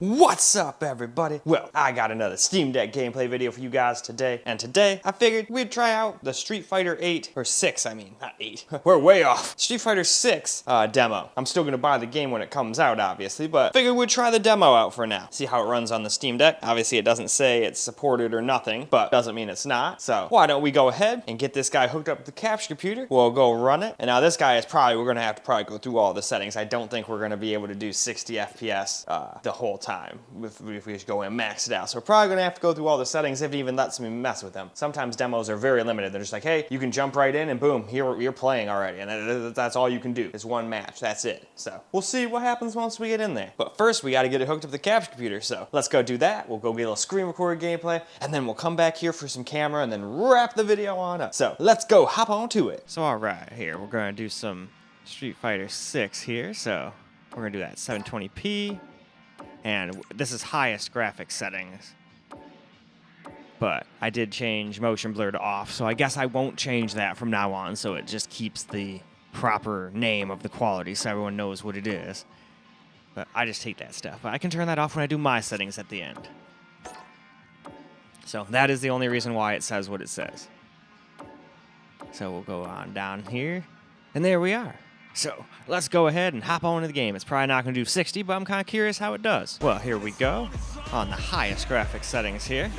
What's up, everybody? Well, I got another Steam Deck gameplay video for you guys today, and today I figured we'd try out the Street Fighter 8, or 6, I mean, not 8. We're way off. Street Fighter 6 demo. I'm still gonna buy the game when it comes out, obviously, but figured we'd try the demo out for now. See how it runs on the Steam Deck. Obviously, it doesn't say it's supported or nothing, but doesn't mean it's not. So why don't we go ahead and get this guy hooked up to the capture computer. We'll go run it. And now this guy is we're gonna have to go through all the settings. I don't think we're gonna be able to do 60 FPS the whole time. If we just go in and max it out. So we're probably gonna have to go through all the settings if it even lets me mess with them. Sometimes demos are very limited. They're just like, hey, you can jump right in and boom, here you're playing already. And that's all you can do. It's one match, that's it. So we'll see what happens once we get in there. But first we gotta get it hooked up to the capture computer. So let's go do that. We'll go get a little screen recorded gameplay and then we'll come back here for some camera and then wrap the video on up. So let's go hop on to it. So all right, here we're gonna do some Street Fighter 6 here. So we're gonna do that 720p. And this is highest graphics settings. But I did change motion blur to off, so I guess I won't change that from now on, so it just keeps the proper name of the quality so everyone knows what it is. But I just hate that stuff. But I can turn that off when I do my settings at the end. So that is the only reason why it says what it says. So we'll go on down here, and there we are. So let's go ahead and hop on into the game. It's probably not going to do 60, but I'm kind of curious how it does. Well, here we go on the highest graphics settings here.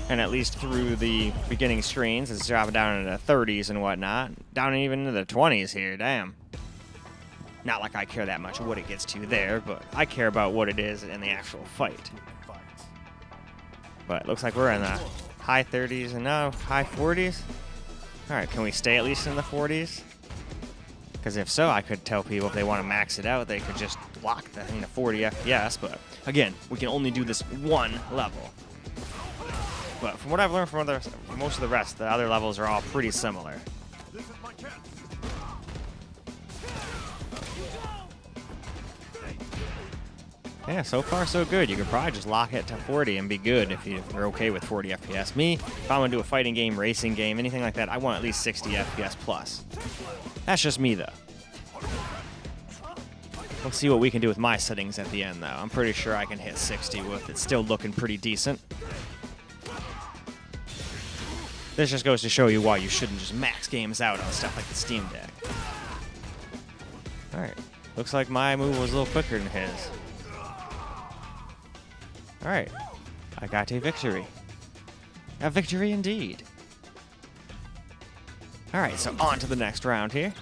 And at least through the beginning screens, it's dropping down into the 30s and whatnot. Down even into the 20s here, damn. Not like I care that much what it gets to there, but I care about what it is in the actual fight. But it looks like we're in the high 30s and now high 40s. All right, can we stay at least in the 40s? Because if so, I could tell people if they want to max it out, they could just lock the 40 FPS. But again, we can only do this one level. But from what I've learned from most of the rest, the other levels are all pretty similar. Yeah, so far so good. You could probably just lock it to 40 and be good if you're okay with 40 FPS. Me, if I'm going to do a fighting game, racing game, anything like that, I want at least 60 FPS plus. That's just me, though. Let's see what we can do with my settings at the end, though. I'm pretty sure I can hit 60 with it still looking pretty decent. This just goes to show you why you shouldn't just max games out on stuff like the Steam Deck. Alright, looks like my move was a little quicker than his. Alright, I got a victory. A victory indeed. Alright, so on to the next round here.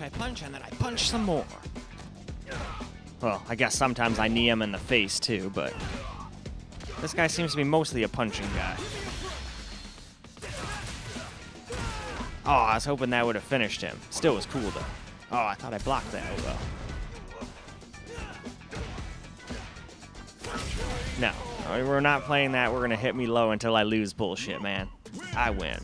I punch, and then I punch some more. Well, I guess sometimes I knee him in the face too, but this guy seems to be mostly a punching guy. Oh, I was hoping that would have finished him. Still was cool though. Oh, I thought I blocked that. Oh well. No, we're not playing that. We're gonna hit me low until I lose bullshit, man. I win.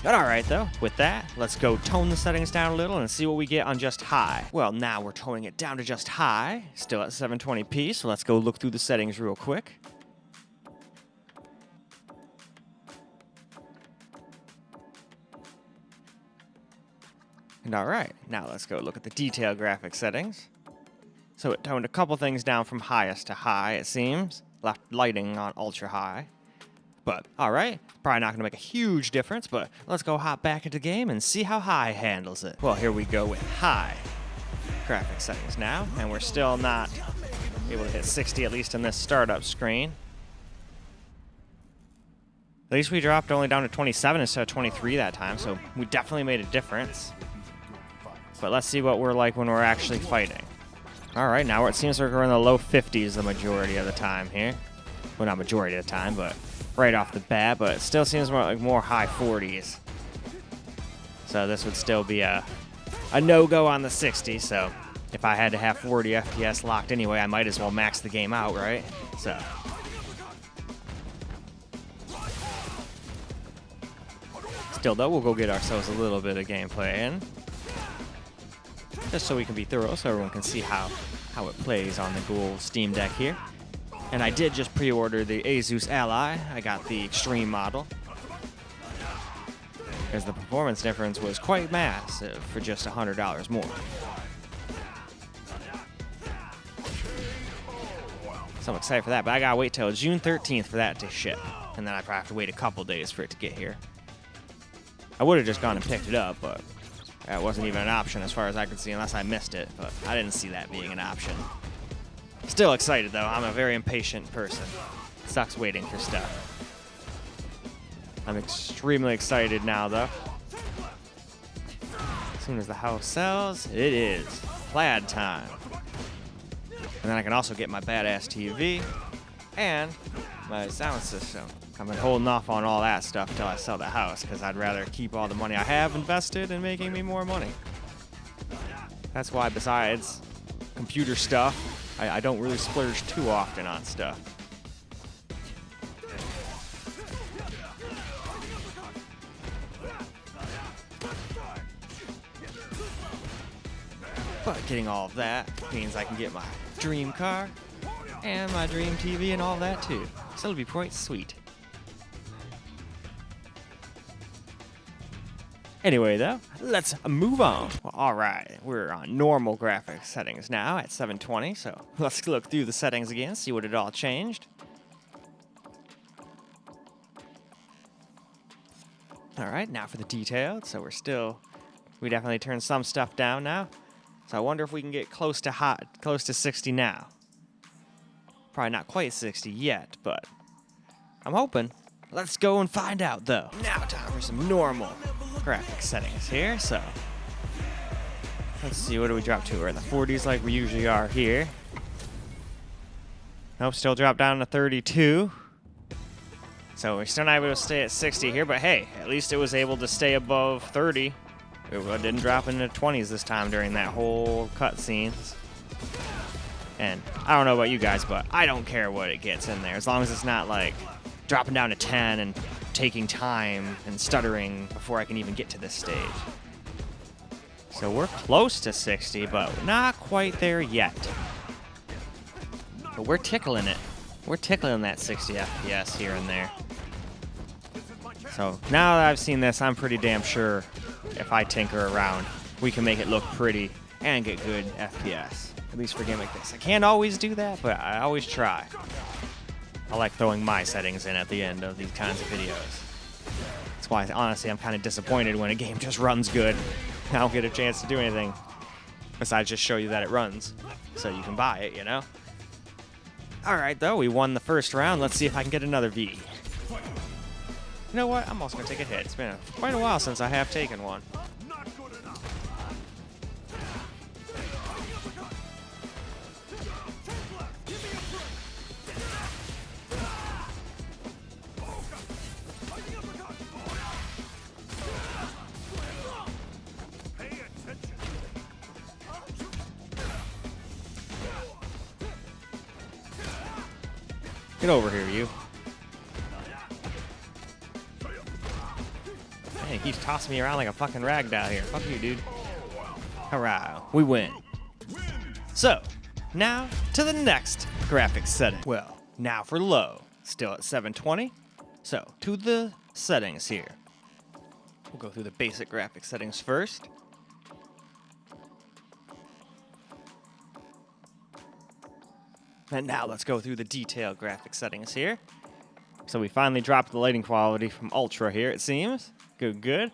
But alright though, with that, let's go tone the settings down a little and see what we get on just high. Well, now we're toning it down to just high, still at 720p, so let's go look through the settings real quick. And alright, now let's go look at the detail graphics settings. So it toned a couple things down from highest to high, it seems. Left lighting on ultra high. But, alright, probably not going to make a huge difference, but let's go hop back into the game and see how high handles it. Well, here we go with high graphics settings now, and we're still not able to hit 60, at least in this startup screen. At least we dropped only down to 27 instead of 23 that time, so we definitely made a difference. But let's see what we're like when we're actually fighting. Alright, now it seems like we're in the low 50s the majority of the time here. Well, not majority of the time, but right off the bat, but it still seems more high 40s. So this would still be a no-go on the 60, so if I had to have 40 FPS locked anyway, I might as well max the game out, right? So Still though, we'll go get ourselves a little bit of gameplay in, just so we can be thorough, so everyone can see how it plays on the Google Steam Deck here. And I did just pre-order the Asus Ally. I got the Extreme model, because the performance difference was quite massive for just $100 more. So I'm excited for that, but I gotta wait till June 13th for that to ship, and then I probably have to wait a couple days for it to get here. I would have just gone and picked it up, but that wasn't even an option as far as I could see, unless I missed it, but I didn't see that being an option. Still excited though, I'm a very impatient person. Sucks waiting for stuff. I'm extremely excited now though. As soon as the house sells, it is plaid time. And then I can also get my badass TV and my sound system. I've been holding off on all that stuff until I sell the house, because I'd rather keep all the money I have invested in making me more money. That's why, besides computer stuff, I don't really splurge too often on stuff. But getting all of that means I can get my dream car and my dream TV and all that too. So it'll be quite sweet. Anyway though, let's move on. Well, alright, we're on normal graphics settings now at 720, so let's look through the settings again, see what it all changed. Alright, now for the detailed. So we definitely turned some stuff down now. So I wonder if we can get close to 60 now. Probably not quite 60 yet, but I'm hoping. Let's go and find out though. Now time for some normal graphics settings here. So let's see, what do we drop to? We're in the 40s like we usually are here. Nope, still drop down to 32. So we're still not able to stay at 60 here, but hey, at least it was able to stay above 30. It didn't drop into 20s this time during that whole cutscenes. And I don't know about you guys, but I don't care what it gets in there, as long as it's not like dropping down to 10 and taking time and stuttering before I can even get to this stage. So we're close to 60, but not quite there yet. But we're tickling it. We're tickling that 60 FPS here and there. So now that I've seen this, I'm pretty damn sure if I tinker around, we can make it look pretty and get good FPS. At least for a game like this. I can't always do that, but I always try. I like throwing my settings in at the end of these kinds of videos. That's why, honestly, I'm kind of disappointed when a game just runs good. I don't get a chance to do anything besides just show you that it runs, so you can buy it, you know? Alright, though, we won the first round. Let's see if I can get another V. You know what? I'm also going to take a hit. It's been quite a while since I have taken one. Get over here, you. Hey, he keeps tossing me around like a fucking ragdoll here. Fuck you, dude. Hurrah, we win. So, now to the next graphics setting. Well, now for low. Still at 720. So, to the settings here. We'll go through the basic graphics settings first. And now let's go through the detailed graphics settings here. So we finally dropped the lighting quality from Ultra here, it seems. Good, good.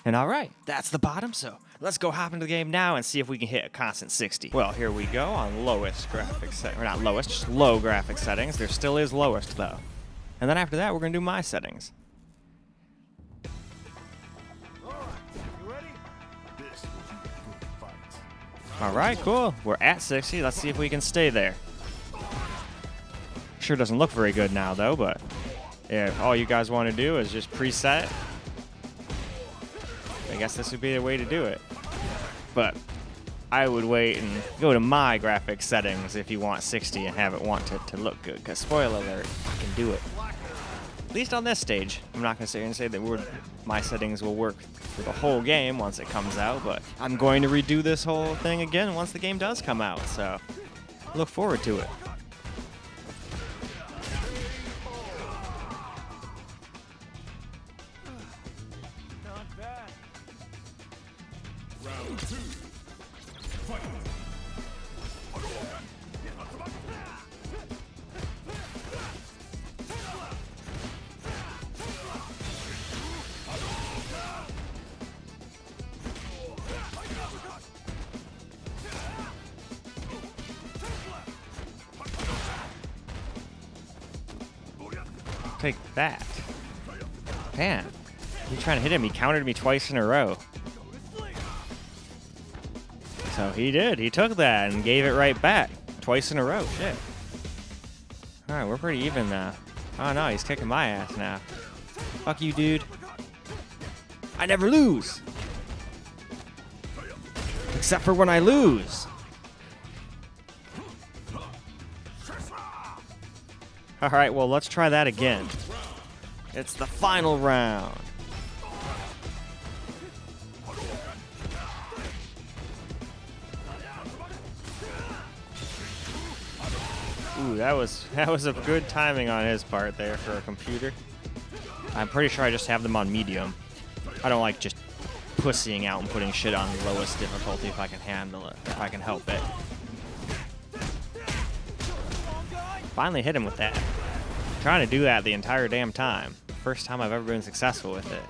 And all right, that's the bottom. So let's go hop into the game now and see if we can hit a constant 60. Well, here we go on lowest graphics setting. Or not lowest, just low graphics settings. There still is lowest though. And then after that, we're gonna do my settings. All right, cool. We're at 60. Let's see if we can stay there. Sure doesn't look very good now though, but if all you guys want to do is just preset, I guess this would be the way to do it. But I would wait and go to my graphics settings if you want 60 and have it want it to look good, because spoiler alert, I can do it. At least on this stage. I'm not going to sit here and say that my settings will work for the whole game once it comes out, but I'm going to redo this whole thing again once the game does come out, so look forward to it. Not bad. Round 2. Fight. Take that. Man, you trying to hit him? He countered me twice in a row. So he did. He took that and gave it right back. Twice in a row. Shit. Alright, we're pretty even now. Oh no, he's kicking my ass now. Fuck you, dude. I never lose. Except for when I lose. Alright, well, let's try that again. It's the final round. Ooh, that was a good timing on his part there for a computer. I'm pretty sure I just have them on medium. I don't like just pussying out and putting shit on the lowest difficulty if I can handle it, if I can help it. Finally hit him with that. Trying to do that the entire damn time. First time I've ever been successful with it.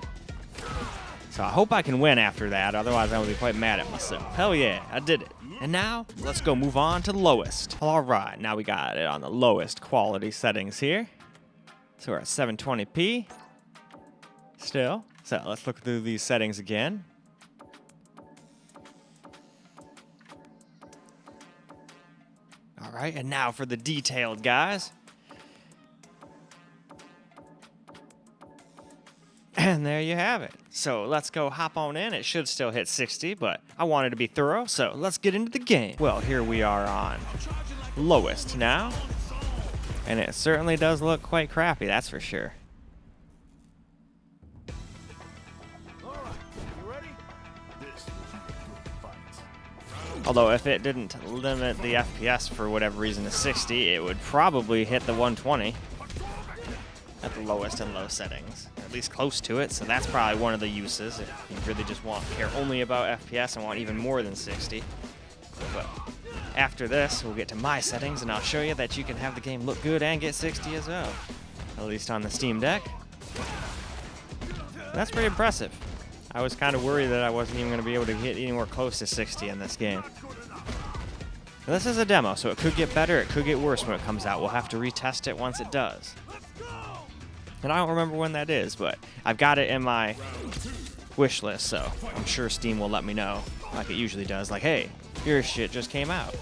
So I hope I can win after that, otherwise I will be quite mad at myself. Hell yeah, I did it. And now, let's go move on to the lowest. Alright, now we got it on the lowest quality settings here. So we're at 720p. Still. So let's look through these settings again. Alright, and now for the detailed, guys. And there you have it. So let's go hop on in. It should still hit 60, but I wanted to be thorough, so let's get into the game. Well, here we are on lowest now. And it certainly does look quite crappy, that's for sure. Although if it didn't limit the FPS for whatever reason to 60, it would probably hit the 120 at the lowest and low settings, or at least close to it. So that's probably one of the uses if you really just care only about FPS and want even more than 60. But after this, we'll get to my settings, and I'll show you that you can have the game look good and get 60 as well, at least on the Steam Deck. That's pretty impressive. I was kind of worried that I wasn't even going to be able to get anywhere close to 60 in this game. Now, this is a demo, so it could get better, it could get worse when it comes out. We'll have to retest it once it does. And I don't remember when that is, but I've got it in my wish list, so I'm sure Steam will let me know, like it usually does. Like, hey, your shit just came out.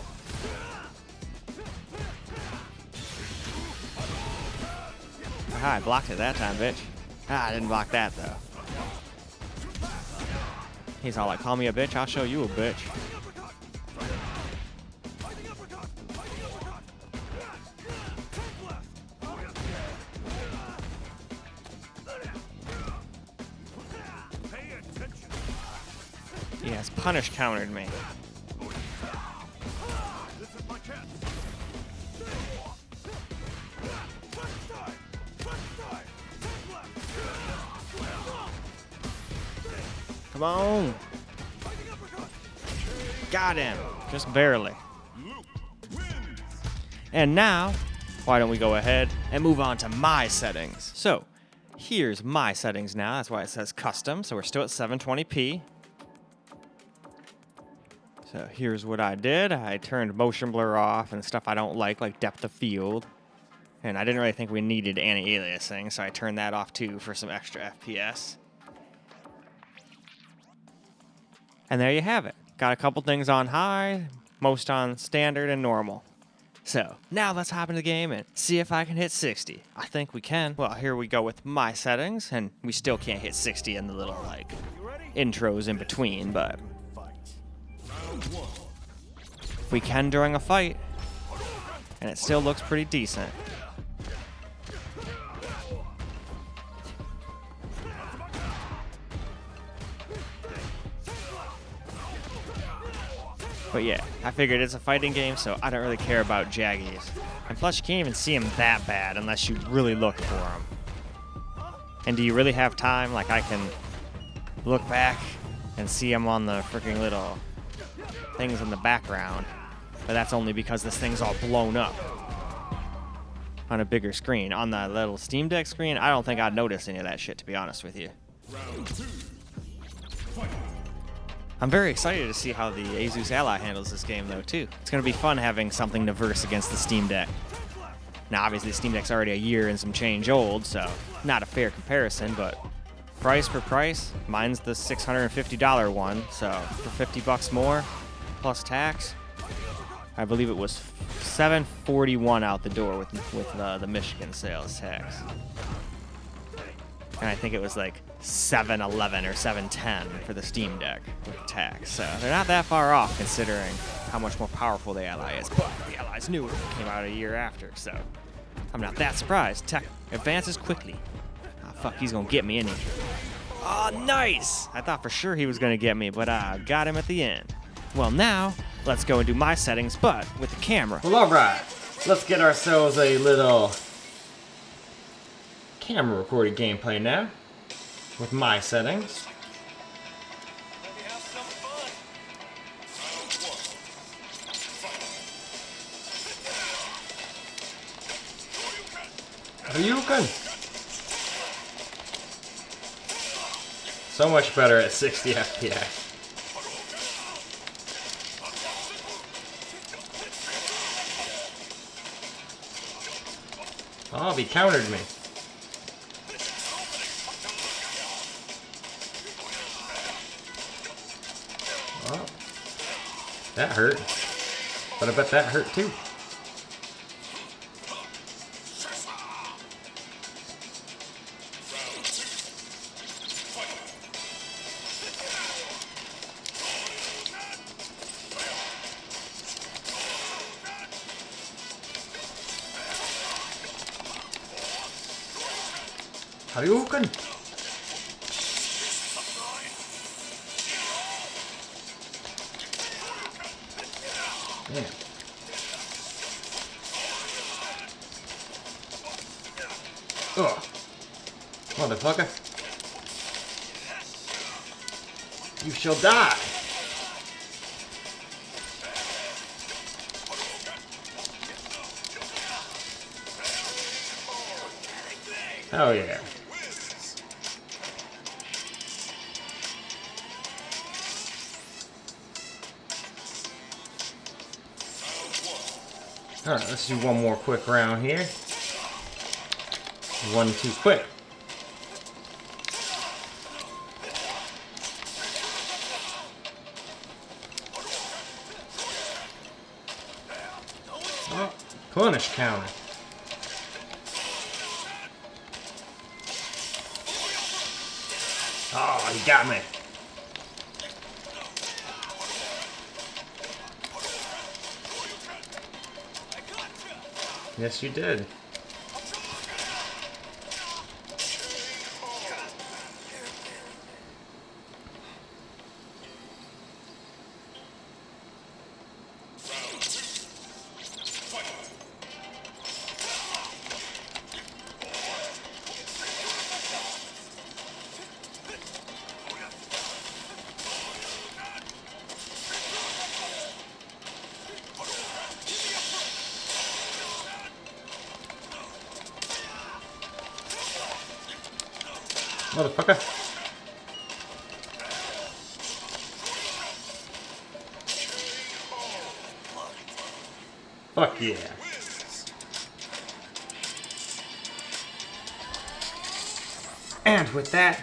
Aha, I blocked it that time, bitch. Ah, I didn't block that, though. He's all like, call me a bitch, I'll show you a bitch. He has punish countered me. Come on. Got him. Just barely. And now, why don't we go ahead and move on to my settings. So, here's my settings now. That's why it says custom. So we're still at 720p. So here's what I did. I turned motion blur off and stuff I don't like depth of field. And I didn't really think we needed anti-aliasing, so I turned that off too for some extra FPS. And there you have it. Got a couple things on high, most on standard and normal. So now let's hop into the game and see if I can hit 60. I think we can. Well, here we go with my settings, and we still can't hit 60 in the little intros in between, but we can during a fight, and it still looks pretty decent. But yeah, I figured it's a fighting game, so I don't really care about jaggies. And plus, you can't even see them that bad unless you really look for them. And do you really have time? Like, I can look back and see them on the freaking little things in the background. But that's only because this thing's all blown up on a bigger screen. On the little Steam Deck screen, I don't think I'd notice any of that shit, to be honest with you. I'm very excited to see how the Asus Ally handles this game, though, too. It's going to be fun having something to verse against the Steam Deck. Now, obviously, the Steam Deck's already a year and some change old, so not a fair comparison, but price per price, mine's the $650 one, so for 50 bucks more, plus tax, I believe it was $741 out the door with the Michigan sales tax. And I think it was like $711 or $710 for the Steam Deck with tax. So they're not that far off considering how much more powerful the Ally is. But the Ally's newer, came out a year after, so I'm not that surprised. Tech advances quickly. Oh, fuck, he's gonna get me, isn't he? Oh, nice! I thought for sure he was gonna get me, but I got him at the end. Well, now, let's go and do my settings, but with the camera. Well, alright. Let's get ourselves a little camera recorded gameplay now with my settings. Hadouken! So much better at 60 FPS. Oh, he countered me. Oh, that hurt. But I bet that hurt too. Hadouken! Damn. Ugh. Motherfucker. You shall die. Hell yeah. Alright, let's do one more quick round here. One too quick. Oh, punish counter. Oh, he got me. Yes, you did. Motherfucker. Fuck yeah. And with that,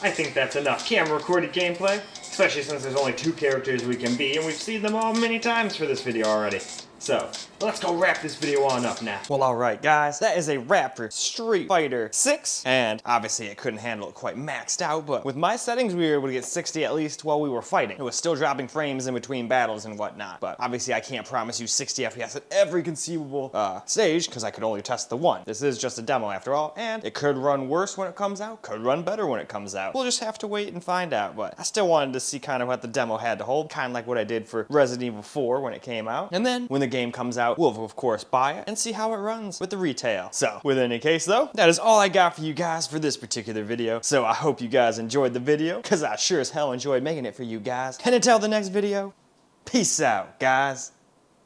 I think that's enough camera recorded gameplay, especially since there's only 2 characters we can be, and we've seen them all many times for this video already. So, let's go wrap this video on up now. Well, alright guys, that is a wrap for Street Fighter 6, and obviously it couldn't handle it quite maxed out, but with my settings we were able to get 60 at least while we were fighting. It was still dropping frames in between battles and whatnot, but obviously I can't promise you 60 FPS at every conceivable stage, because I could only test the one. This is just a demo after all, and it could run worse when it comes out, could run better when it comes out. We'll just have to wait and find out, but I still wanted to see kind of what the demo had to hold, kind of like what I did for Resident Evil 4 when it came out, and then when the game comes out, we'll of course buy it and see how it runs with the retail. So, with any case though, that is all I got for you guys for this particular video. So I hope you guys enjoyed the video, because I sure as hell enjoyed making it for you guys. And until the next video, peace out, guys.